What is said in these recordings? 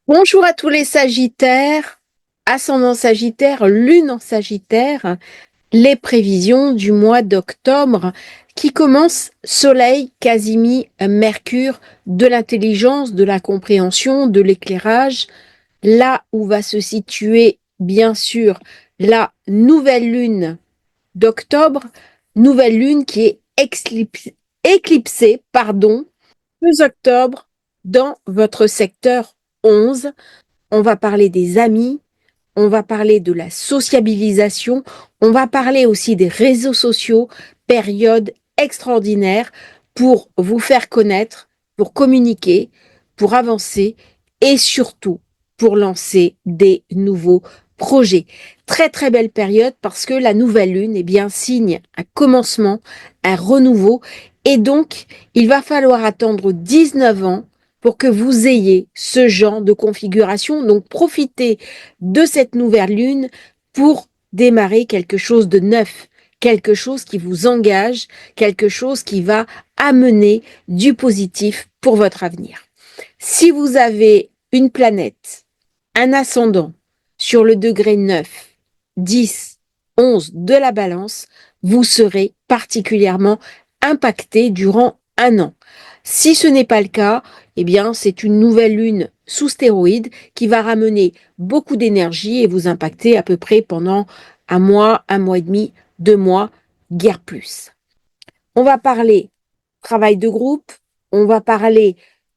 Bonjour à tous les Sagittaires, ascendant Sagittaire, lune en Sagittaire, les prévisions du mois d'octobre qui commence Soleil, Casimir, Mercure, de l'intelligence, de la compréhension, de l'éclairage, là où va se situer bien sûr la nouvelle lune d'octobre, nouvelle lune qui est éclipsée, 2 octobre dans votre secteur 11. On va parler des amis, on va parler de la sociabilisation, on va parler aussi des réseaux sociaux, période extraordinaire pour vous faire connaître, pour communiquer, pour avancer et surtout pour lancer des nouveaux projets. Très très belle période parce que la nouvelle lune est bien signe un commencement, un renouveau et donc il va falloir attendre 19 ans pour que vous ayez ce genre de configuration. Donc profitez de cette nouvelle lune pour démarrer quelque chose de neuf, quelque chose qui vous engage, quelque chose qui va amener du positif pour votre avenir. Si vous avez une planète, un ascendant sur le degré 9, 10, 11 de la balance, vous serez particulièrement impacté durant un an. Si ce n'est pas le cas, eh bien, c'est une nouvelle lune sous stéroïdes qui va ramener beaucoup d'énergie et vous impacter à peu près pendant un mois et demi, 2 mois, guère plus. On va parler travail de groupe, on va parler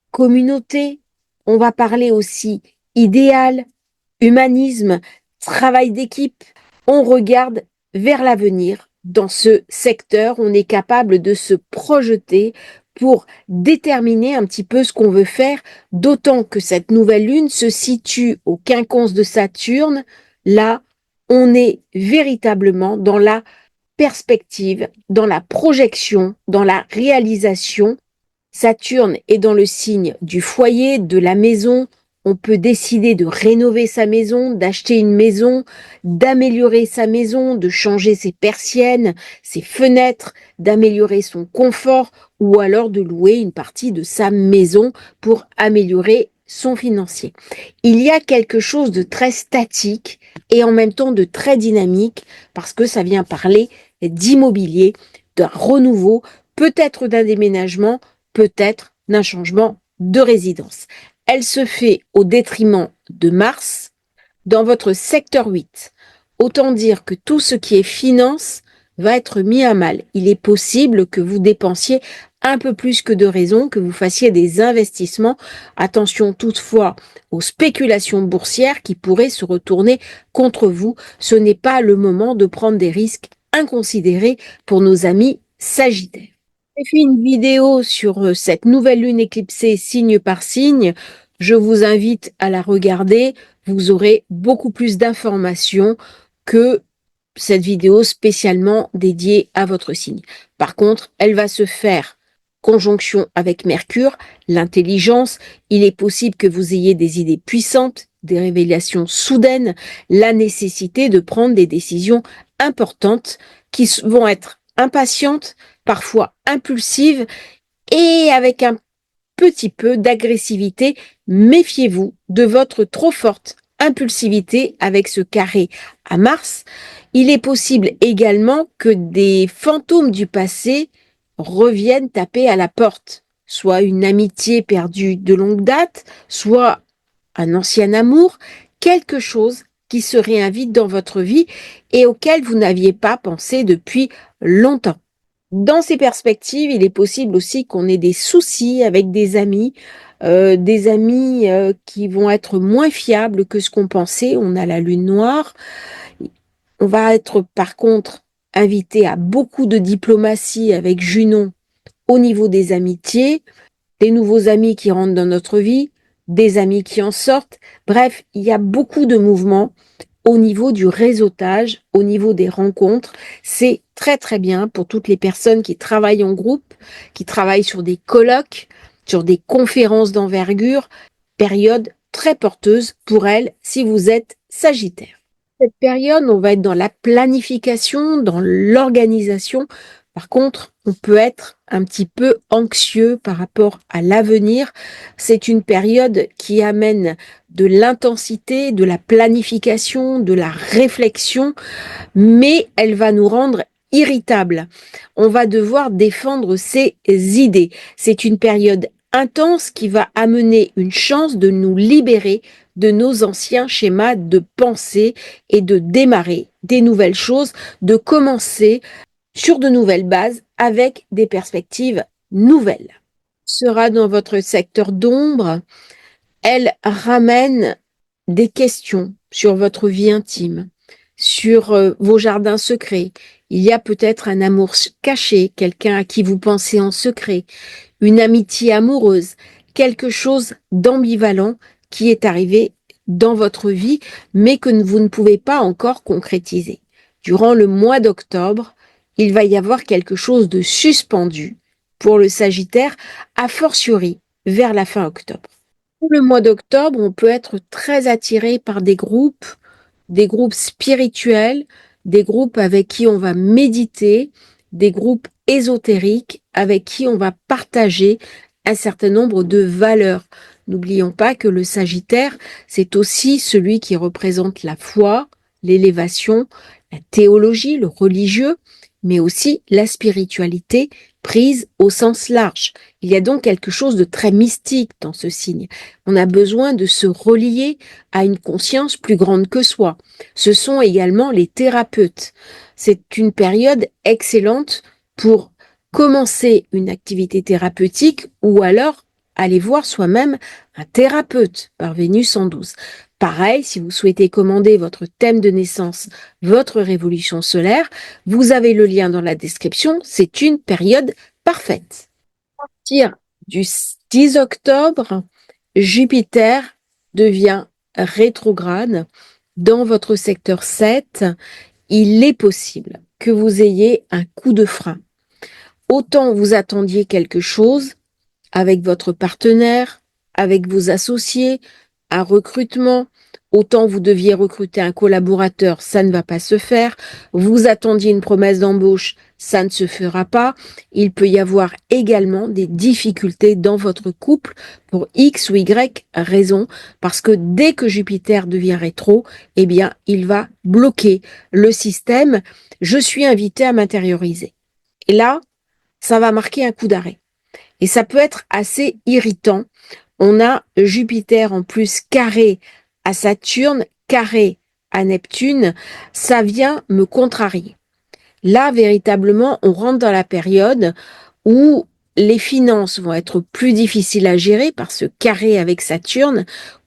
communauté, on va parler aussi idéal, humanisme, travail d'équipe. On regarde vers l'avenir. Dans ce secteur, on est capable de se projeter pour déterminer un petit peu ce qu'on veut faire, d'autant que cette nouvelle lune se situe au quinconce de Saturne. Là, on est véritablement dans la perspective, dans la projection, dans la réalisation. Saturne est dans le signe du foyer, de la maison. On peut décider de rénover sa maison, d'acheter une maison, d'améliorer sa maison, de changer ses persiennes, ses fenêtres, d'améliorer son confort ou alors de louer une partie de sa maison pour améliorer son financier. Il y a quelque chose de très statique et en même temps de très dynamique parce que ça vient parler d'immobilier, d'un renouveau, peut-être d'un déménagement, peut-être d'un changement de résidence. Elle se fait au détriment de Mars dans votre secteur 8. Autant dire que tout ce qui est finance va être mis à mal. Il est possible que vous dépensiez un peu plus que de raison, que vous fassiez des investissements. Attention toutefois aux spéculations boursières qui pourraient se retourner contre vous. Ce n'est pas le moment de prendre des risques inconsidérés pour nos amis Sagittaires. J'ai fait une vidéo sur cette nouvelle lune éclipsée signe par signe. Je vous invite à la regarder. Vous aurez beaucoup plus d'informations que cette vidéo spécialement dédiée à votre signe. Par contre, elle va se faire conjonction avec Mercure, l'intelligence. Il est possible que vous ayez des idées puissantes, des révélations soudaines, la nécessité de prendre des décisions importantes qui vont être impatientes, parfois impulsives et avec un petit peu d'agressivité. Méfiez-vous de votre trop forte impulsivité avec ce carré à Mars. Il est possible également que des fantômes du passé reviennent taper à la porte, soit une amitié perdue de longue date, soit un ancien amour, quelque chose qui se réinvite dans votre vie et auquel vous n'aviez pas pensé depuis longtemps. Dans ces perspectives, il est possible aussi qu'on ait des soucis avec des amis qui vont être moins fiables que ce qu'on pensait. On a la lune noire. On va être par contre invité à beaucoup de diplomatie avec Junon au niveau des amitiés, des nouveaux amis qui rentrent dans notre vie, des amis qui en sortent. Bref, il y a beaucoup de mouvements au niveau du réseautage, au niveau des rencontres. C'est très très bien pour toutes les personnes qui travaillent en groupe, qui travaillent sur des colloques, sur des conférences d'envergure. Période très porteuse pour elles si vous êtes Sagittaire. Cette période, on va être dans la planification, dans l'organisation. Par contre, on peut être un petit peu anxieux par rapport à l'avenir. C'est une période qui amène de l'intensité, de la planification, de la réflexion, mais elle va nous rendre irritables. On va devoir défendre ses idées. C'est une période intense qui va amener une chance de nous libérer de nos anciens schémas de pensée et de démarrer des nouvelles choses, de commencer sur de nouvelles bases avec des perspectives nouvelles. Sera dans votre secteur d'ombre, elle ramène des questions sur votre vie intime, sur vos jardins secrets. Il y a peut-être un amour caché, quelqu'un à qui vous pensez en secret, une amitié amoureuse, quelque chose d'ambivalent qui est arrivé dans votre vie, mais que vous ne pouvez pas encore concrétiser. Durant le mois d'octobre, il va y avoir quelque chose de suspendu pour le Sagittaire, a fortiori vers la fin octobre. Pour le mois d'octobre, on peut être très attiré par des groupes spirituels, des groupes avec qui on va méditer, des groupes ésotériques avec qui on va partager un certain nombre de valeurs. N'oublions pas que le Sagittaire, c'est aussi celui qui représente la foi, l'élévation, la théologie, le religieux, mais aussi la spiritualité prise au sens large. Il y a donc quelque chose de très mystique dans ce signe. On a besoin de se relier à une conscience plus grande que soi. Ce sont également les thérapeutes. C'est une période excellente pour commencer une activité thérapeutique ou alors aller voir soi-même un thérapeute par Vénus en 12. Pareil, si vous souhaitez commander votre thème de naissance, votre révolution solaire, vous avez le lien dans la description. C'est une période parfaite. À partir du 10 octobre, Jupiter devient rétrograde dans votre secteur 7. Il est possible que vous ayez un coup de frein. Autant vous attendiez quelque chose avec votre partenaire, avec vos associés, un recrutement, autant vous deviez recruter un collaborateur, ça ne va pas se faire. Vous attendiez une promesse d'embauche, ça ne se fera pas. Il peut y avoir également des difficultés dans votre couple pour X ou Y raison, parce que dès que Jupiter devient rétro, eh bien, il va bloquer le système. Je suis invité à m'intérioriser. Et là, ça va marquer un coup d'arrêt. Et ça peut être assez irritant. On a Jupiter en plus carré à Saturne, carré à Neptune. Ça vient me contrarier. Là, véritablement, on rentre dans la période où les finances vont être plus difficiles à gérer par ce carré avec Saturne,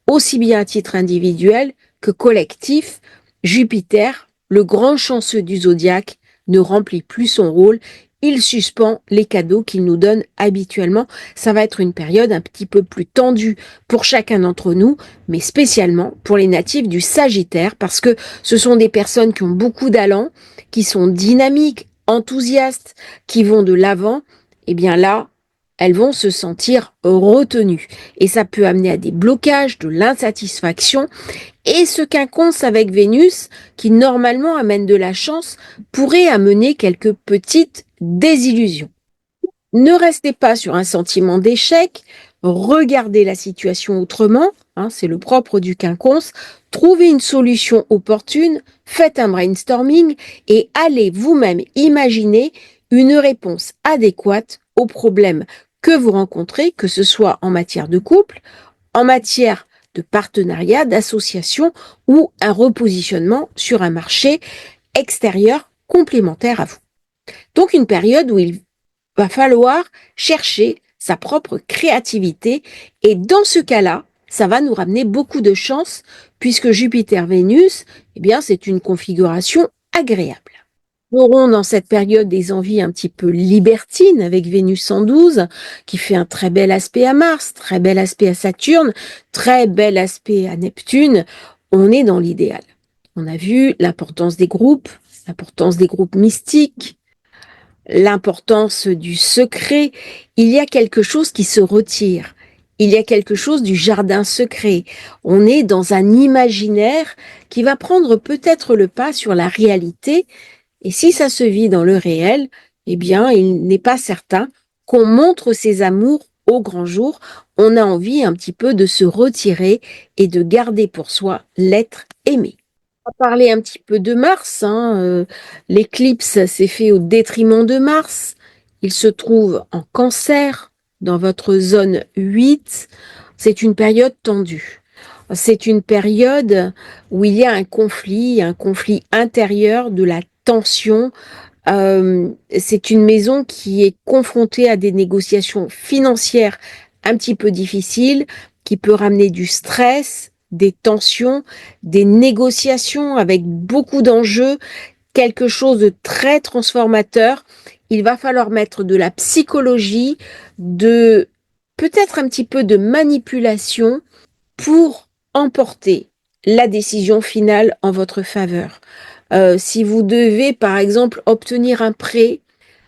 aussi bien à titre individuel que collectif. Jupiter, le grand chanceux du zodiaque, ne remplit plus son rôle. Il suspend les cadeaux qu'il nous donne habituellement. Ça va être une période un petit peu plus tendue pour chacun d'entre nous, mais spécialement pour les natifs du Sagittaire, parce que ce sont des personnes qui ont beaucoup d'allant, qui sont dynamiques, enthousiastes, qui vont de l'avant. Eh bien là, elles vont se sentir retenues. Et ça peut amener à des blocages, de l'insatisfaction. Et ce quinconce avec Vénus, qui normalement amène de la chance, pourrait amener quelques petites désillusions. Ne restez pas sur un sentiment d'échec, regardez la situation autrement, c'est le propre du quinconce, trouvez une solution opportune, faites un brainstorming et allez vous-même imaginer une réponse adéquate aux problèmes que vous rencontrez, que ce soit en matière de couple, en matière de partenariat, d'association ou un repositionnement sur un marché extérieur complémentaire à vous. Donc une période où il va falloir chercher sa propre créativité et dans ce cas-là, ça va nous ramener beaucoup de chance puisque Jupiter-Vénus, eh bien, c'est une configuration agréable. Nous aurons dans cette période des envies un petit peu libertines avec Vénus en 12 qui fait un très bel aspect à Mars, très bel aspect à Saturne, très bel aspect à Neptune. On est dans l'idéal. On a vu l'importance des groupes mystiques, l'importance du secret. Il y a quelque chose qui se retire. Il y a quelque chose du jardin secret. On est dans un imaginaire qui va prendre peut-être le pas sur la réalité. Et si ça se vit dans le réel, eh bien, il n'est pas certain qu'on montre ses amours au grand jour. On a envie un petit peu de se retirer et de garder pour soi l'être aimé. On va parler un petit peu de Mars, hein. L'éclipse s'est fait au détriment de Mars. Il se trouve en Cancer, dans votre zone 8. C'est une période tendue. C'est une période où il y a un conflit intérieur, de la tension. C'est une maison qui est confrontée à des négociations financières un petit peu difficiles, qui peut ramener du stress, des tensions, des négociations avec beaucoup d'enjeux, quelque chose de très transformateur. Il va falloir mettre de la psychologie, de peut-être un petit peu de manipulation pour emporter la décision finale en votre faveur. Si vous devez, par exemple, obtenir un prêt,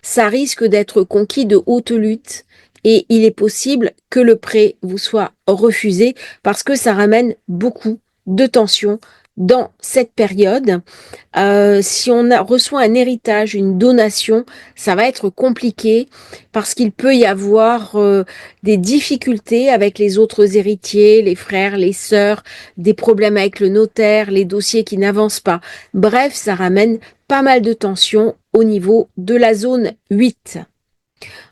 ça risque d'être conquis de haute lutte et il est possible que le prêt vous soit refusé parce que ça ramène beaucoup de tensions dans cette période. Si on reçoit un héritage, une donation, ça va être compliqué parce qu'il peut y avoir des difficultés avec les autres héritiers, les frères, les sœurs, des problèmes avec le notaire, les dossiers qui n'avancent pas. Bref, ça ramène pas mal de tensions au niveau de la zone 8.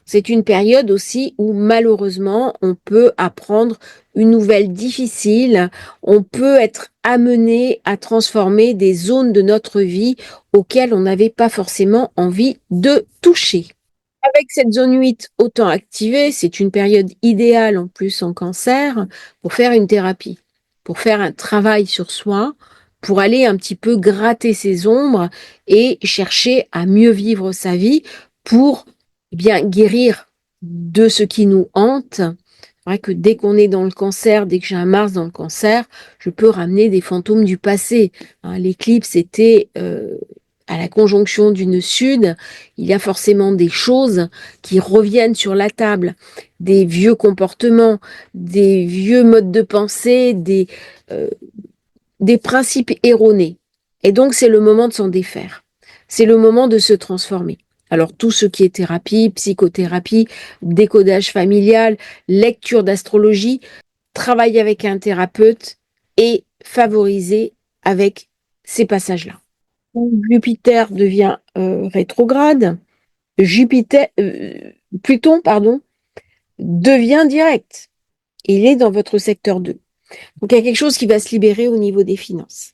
C'est une période aussi où malheureusement on peut apprendre une nouvelle difficile, on peut être amené à transformer des zones de notre vie auxquelles on n'avait pas forcément envie de toucher. Avec cette zone 8 autant activée, c'est une période idéale en plus en cancer pour faire une thérapie, pour faire un travail sur soi, pour aller un petit peu gratter ses ombres et chercher à mieux vivre sa vie pour bien guérir de ce qui nous hante. C'est vrai que dès qu'on est dans le cancer, dès que j'ai un Mars dans le cancer, je peux ramener des fantômes du passé. L'éclipse était à la conjonction d'une sud, il y a forcément des choses qui reviennent sur la table, des vieux comportements, des vieux modes de pensée, euh, des principes erronés. Et donc, c'est le moment de s'en défaire. C'est le moment de se transformer. Alors, tout ce qui est thérapie, psychothérapie, décodage familial, lecture d'astrologie, travailler avec un thérapeute et favoriser avec ces passages-là. Jupiter devient rétrograde, Pluton, pardon, devient direct. Il est dans votre secteur 2. Donc il y a quelque chose qui va se libérer au niveau des finances.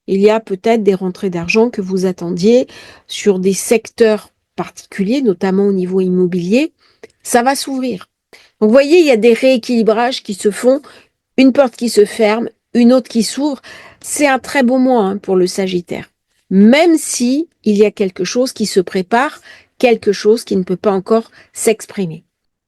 Il y a peut-être des rentrées d'argent que vous attendiez sur des secteurs particuliers, notamment au niveau immobilier. Ça va s'ouvrir. Donc vous voyez, il y a des rééquilibrages qui se font, une porte qui se ferme, une autre qui s'ouvre. C'est un très beau mois hein, pour le Sagittaire. Même si il y a quelque chose qui se prépare, quelque chose qui ne peut pas encore s'exprimer.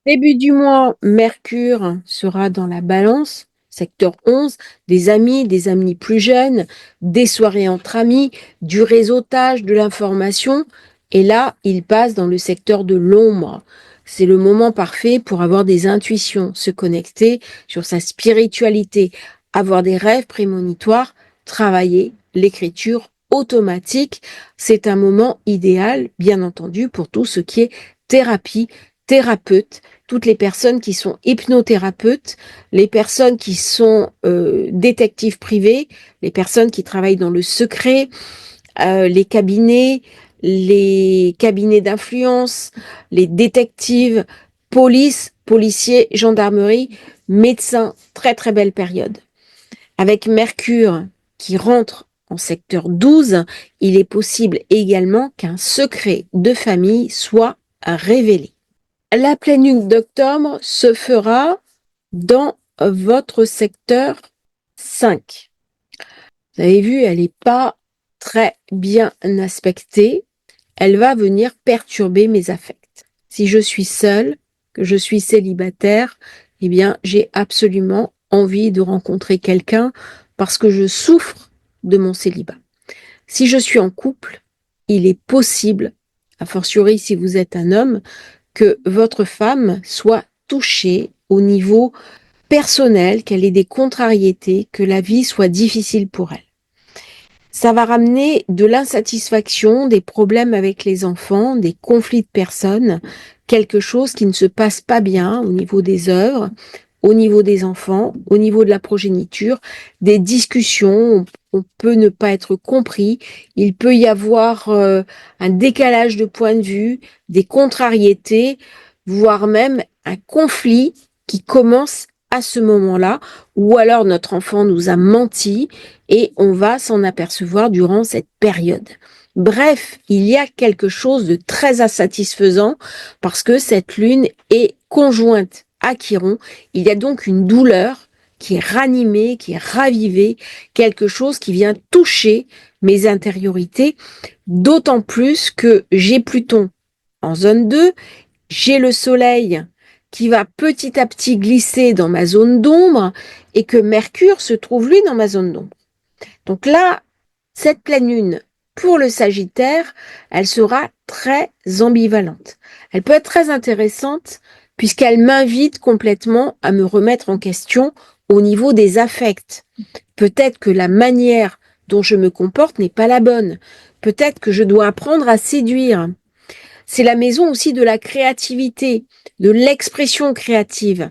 Début du mois, Mercure sera dans la Balance, secteur 11, des amis plus jeunes, des soirées entre amis, du réseautage, de l'information. Et là, il passe dans le secteur de l'ombre. C'est le moment parfait pour avoir des intuitions, se connecter sur sa spiritualité, avoir des rêves prémonitoires, travailler l'écriture automatique. C'est un moment idéal, bien entendu, pour tout ce qui est thérapie, thérapeute, toutes les personnes qui sont hypnothérapeutes, les personnes qui sont détectives privés, les personnes qui travaillent dans le secret, les cabinets d'influence, les détectives, police, policiers, gendarmerie, médecins, très très belle période. Avec Mercure qui rentre en secteur 12, il est possible également qu'un secret de famille soit révélé. La pleine lune d'octobre se fera dans votre secteur 5. Vous avez vu, elle n'est pas très bien aspectée. Elle va venir perturber mes affects. Si je suis seule, que je suis célibataire, eh bien, j'ai absolument envie de rencontrer quelqu'un parce que je souffre de mon célibat. Si je suis en couple, il est possible, a fortiori si vous êtes un homme, que votre femme soit touchée au niveau personnel, qu'elle ait des contrariétés, que la vie soit difficile pour elle. Ça va ramener de l'insatisfaction, des problèmes avec les enfants, des conflits de personnes, quelque chose qui ne se passe pas bien au niveau des œuvres, au niveau des enfants, au niveau de la progéniture, des discussions, on peut ne pas être compris, il peut y avoir un décalage de point de vue, des contrariétés, voire même un conflit qui commence à ce moment-là, ou alors notre enfant nous a menti et on va s'en apercevoir durant cette période. Bref, il y a quelque chose de très insatisfaisant parce que cette lune est conjointe à Chiron. Il y a donc une douleur qui est ranimée, qui est ravivée, quelque chose qui vient toucher mes intériorités, d'autant plus que j'ai Pluton en zone 2, j'ai le soleil qui va petit à petit glisser dans ma zone d'ombre et que Mercure se trouve lui dans ma zone d'ombre. Donc là, cette pleine lune, pour le Sagittaire, elle sera très ambivalente. Elle peut être très intéressante puisqu'elle m'invite complètement à me remettre en question au niveau des affects. Peut-être que la manière dont je me comporte n'est pas la bonne. Peut-être que je dois apprendre à séduire. C'est la maison aussi de la créativité, de l'expression créative.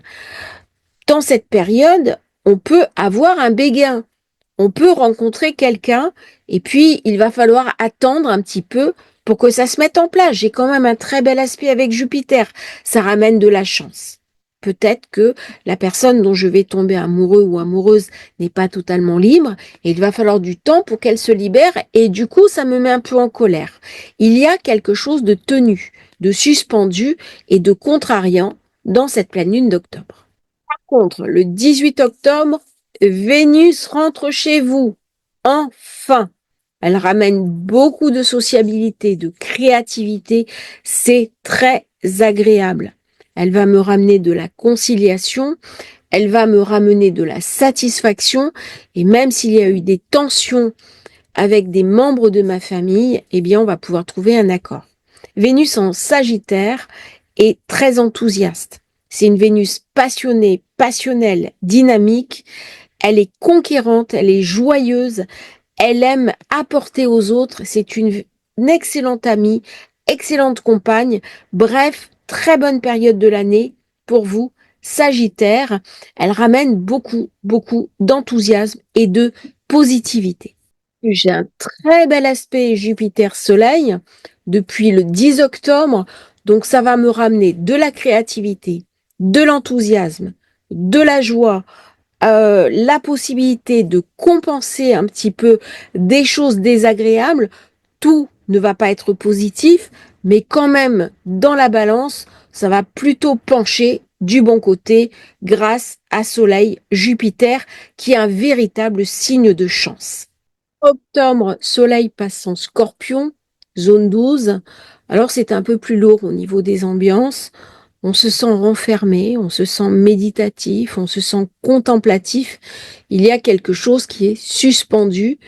Dans cette période, on peut avoir un béguin. On peut rencontrer quelqu'un et puis il va falloir attendre un petit peu pour que ça se mette en place. J'ai quand même un très bel aspect avec Jupiter. Ça ramène de la chance. Peut-être que la personne dont je vais tomber amoureux ou amoureuse n'est pas totalement libre et il va falloir du temps pour qu'elle se libère et du coup ça me met un peu en colère. Il y a quelque chose de tenu, de suspendu et de contrariant dans cette pleine lune d'octobre. Par contre, le 18 octobre, Vénus rentre chez vous. Enfin, elle ramène beaucoup de sociabilité, de créativité. C'est très agréable. Elle va me ramener de la conciliation, elle va me ramener de la satisfaction. Et même s'il y a eu des tensions avec des membres de ma famille, eh bien, on va pouvoir trouver un accord. Vénus en Sagittaire est très enthousiaste. C'est une Vénus passionnée, passionnelle, dynamique. Elle est conquérante, elle est joyeuse, elle aime apporter aux autres. C'est une excellente amie, excellente compagne. Bref, très bonne période de l'année pour vous, Sagittaire. Elle ramène beaucoup, beaucoup d'enthousiasme et de positivité. J'ai un très bel aspect Jupiter-Soleil depuis le 10 octobre, donc ça va me ramener de la créativité, de l'enthousiasme, de la joie, la possibilité de compenser un petit peu des choses désagréables. Tout ne va pas être positif, mais quand même, dans la balance, ça va plutôt pencher du bon côté grâce à Soleil, Jupiter, qui est un véritable signe de chance. Octobre, Soleil passe en Scorpion, zone 12. Alors c'est un peu plus lourd au niveau des ambiances. On se sent renfermé, on se sent méditatif, on se sent contemplatif. Il y a quelque chose qui est suspendu.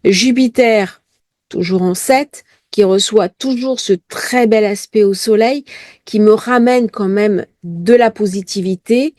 Jupiter, toujours en 7, qui reçoit toujours ce très bel aspect au Soleil, qui me ramène quand même de la positivité,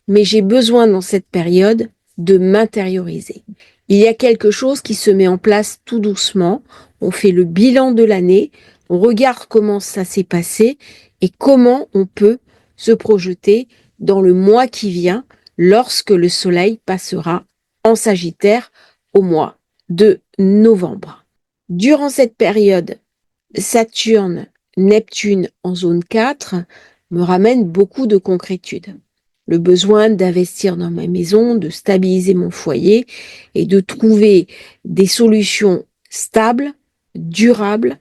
mais j'ai besoin dans cette période de m'intérioriser. Il y a quelque chose qui se met en place tout doucement. On fait le bilan de l'année, on regarde comment ça s'est passé et comment on peut se projeter dans le mois qui vient lorsque le Soleil passera en Sagittaire au mois de novembre. Durant cette période, Saturne, Neptune en zone 4 me ramène beaucoup de concrétude. Le besoin d'investir dans ma maison, de stabiliser mon foyer et de trouver des solutions stables, durables,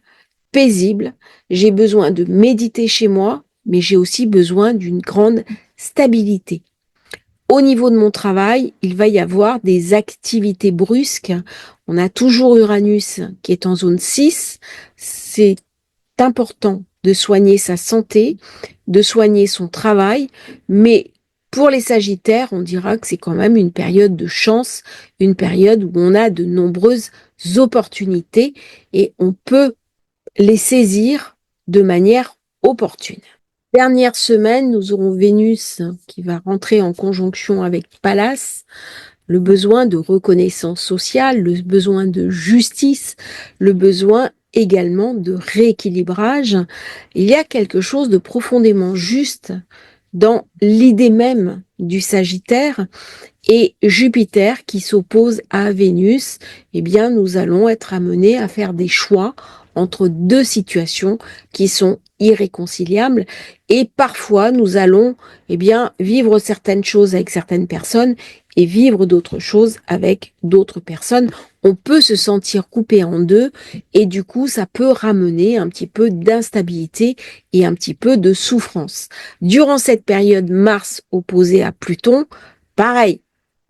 paisibles. J'ai besoin de méditer chez moi, mais j'ai aussi besoin d'une grande stabilité. Au niveau de mon travail, il va y avoir des activités brusques. On a toujours Uranus qui est en zone 6. C'est important de soigner sa santé, de soigner son travail, mais pour les Sagittaires, on dira que c'est quand même une période de chance, une période où on a de nombreuses opportunités et on peut les saisir de manière opportune. Dernière semaine, nous aurons Vénus qui va rentrer en conjonction avec Pallas. le besoin de reconnaissance sociale, le besoin de justice, le besoin également de rééquilibrage. Il y a quelque chose de profondément juste dans l'idée même du Sagittaire, et Jupiter qui s'oppose à Vénus. Eh bien, nous allons être amenés à faire des choix entre deux situations qui sont irréconciliables, et parfois nous allons vivre certaines choses avec certaines personnes et vivre d'autres choses avec d'autres personnes. On peut se sentir coupé en deux, et du coup ça peut ramener un petit peu d'instabilité et un petit peu de souffrance. Durant cette période Mars opposé à Pluton, pareil,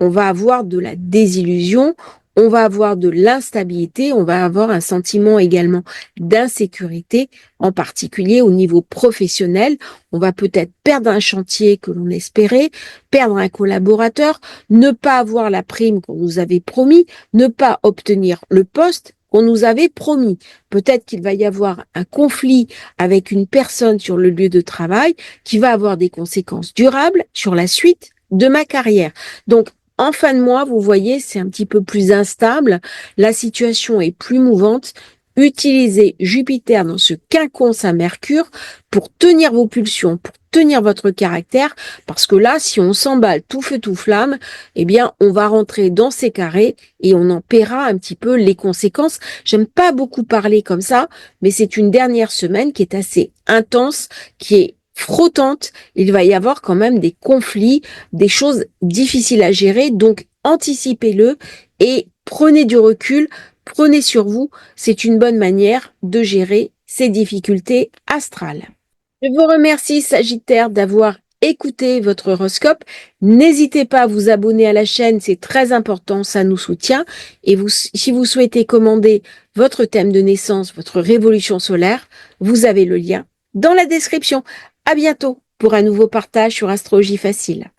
on va avoir de la désillusion, on va avoir de l'instabilité, on va avoir un sentiment également d'insécurité, en particulier au niveau professionnel. On va peut-être perdre un chantier que l'on espérait, perdre un collaborateur, ne pas avoir la prime qu'on nous avait promis, ne pas obtenir le poste qu'on nous avait promis. Peut-être qu'il va y avoir un conflit avec une personne sur le lieu de travail qui va avoir des conséquences durables sur la suite de ma carrière. Donc, en fin de mois, vous voyez, c'est un petit peu plus instable, la situation est plus mouvante. Utilisez Jupiter dans ce quinconce à Mercure pour tenir vos pulsions, pour tenir votre caractère, parce que là, si on s'emballe tout feu tout flamme, eh bien, on va rentrer dans ces carrés et on en paiera un petit peu les conséquences. J'aime pas beaucoup parler comme ça, mais c'est une dernière semaine qui est assez intense, qui est frottante. Il va y avoir quand même des conflits, des choses difficiles à gérer, donc anticipez-le et prenez du recul, prenez sur vous. C'est une bonne manière de gérer ces difficultés astrales. Je vous remercie, Sagittaire, d'avoir écouté votre horoscope. N'hésitez pas à vous abonner à la chaîne, c'est très important, ça nous soutient. Et vous, si vous souhaitez commander votre thème de naissance, votre révolution solaire, vous avez le lien dans la description. À bientôt pour un nouveau partage sur Astrologie Facile.